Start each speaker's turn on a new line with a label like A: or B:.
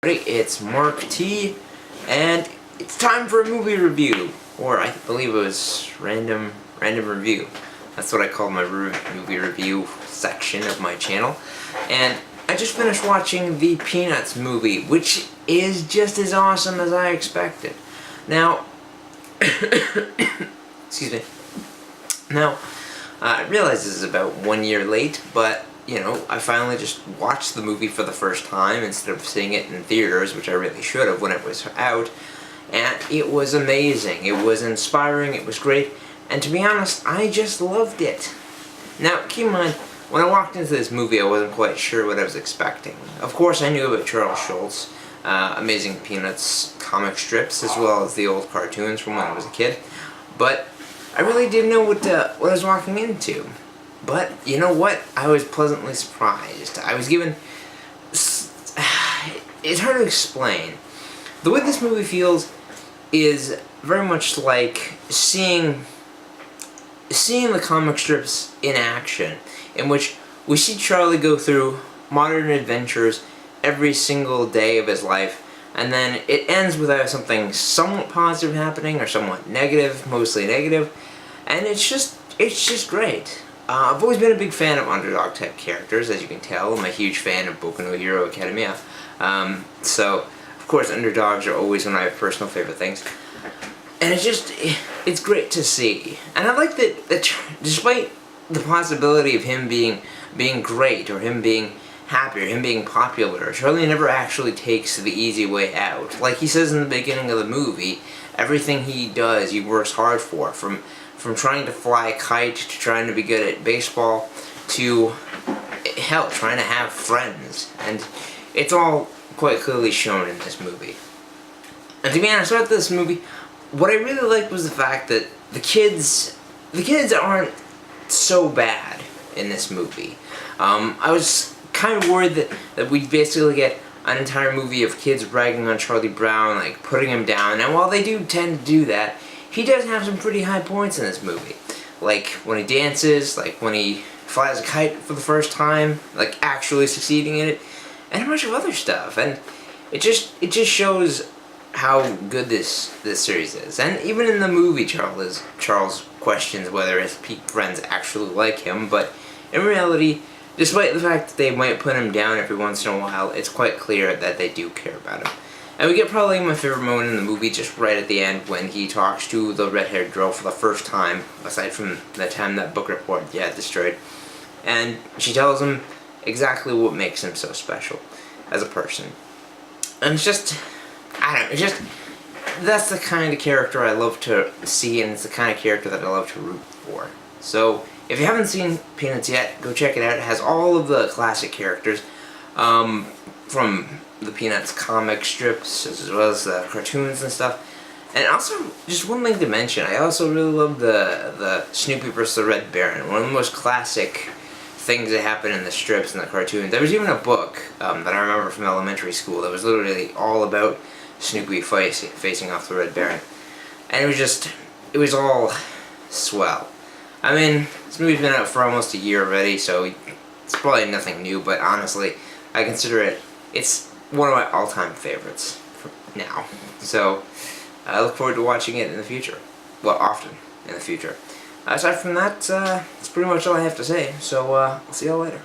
A: It's Mark T, and it's time for a movie review, or I believe it was random review. That's what I call my movie review section of my channel. And I just finished watching the Peanuts movie, which is just as awesome as I expected. Now, excuse me. Now, I realize this is about 1 year late, but I finally just watched the movie for the first time instead of seeing it in theaters, which I really should have when it was out. And it was amazing. It was inspiring. It was great. And to be honest, I just loved it. Now, keep in mind, when I walked into this movie, I wasn't quite sure what I was expecting. Of course, I knew about Charles Schulz, Amazing Peanuts comic strips, as well as the old cartoons from when I was a kid. But I really didn't know what I was walking into. But, you know what? I was pleasantly surprised. I was given... It's hard to explain. The way this movie feels is very much like seeing the comic strips in action, in which we see Charlie go through modern adventures every single day of his life, and then it ends with either something somewhat positive happening or somewhat negative, mostly negative, and it's just great. I've always been a big fan of underdog type characters, as you can tell. I'm a huge fan of Boku no Hero Academia. So, of course, underdogs are always one of my personal favorite things. And it's great to see. And I like that despite the possibility of him being great, or him being happy, or him being popular, Charlie never actually takes the easy way out. Like he says in the beginning of the movie, everything he does, he works hard for, from trying to fly a kite, to trying to be good at baseball, to, hell, trying to have friends. And it's all quite clearly shown in this movie. And to be honest, about this movie, what I really liked was the fact that the kids aren't so bad in this movie. I was kind of worried that we'd basically get an entire movie of kids ragging on Charlie Brown, like putting him down. And while they do tend to do that, he does have some pretty high points in this movie. Like when he dances, like when he flies a kite for the first time, like actually succeeding in it, and a bunch of other stuff. And it just shows how good this series is. And even in the movie, Charles questions whether his peak friends actually like him, but in reality, despite the fact that they might put him down every once in a while, it's quite clear that they do care about him. And we get probably my favorite moment in the movie just right at the end when he talks to the red-haired girl for the first time, aside from the time that book report had destroyed. And she tells him exactly what makes him so special as a person. And it's just, I don't know, that's the kind of character I love to see, and it's the kind of character that I love to root for. So, if you haven't seen Peanuts yet, go check it out. It has all of the classic characters from the Peanuts comic strips, as well as the cartoons and stuff. And also, just one thing to mention, I also really love the Snoopy vs. the Red Baron, one of the most classic things that happen in the strips and the cartoons. There was even a book that I remember from elementary school that was literally all about Snoopy facing off the Red Baron. And it was all swell. I mean, this movie's been out for almost a year already, so it's probably nothing new, but honestly, I consider it's one of my all-time favorites now. So, I look forward to watching it in the future. Well, often in the future. Aside from that, that's pretty much all I have to say, so I'll see y'all later.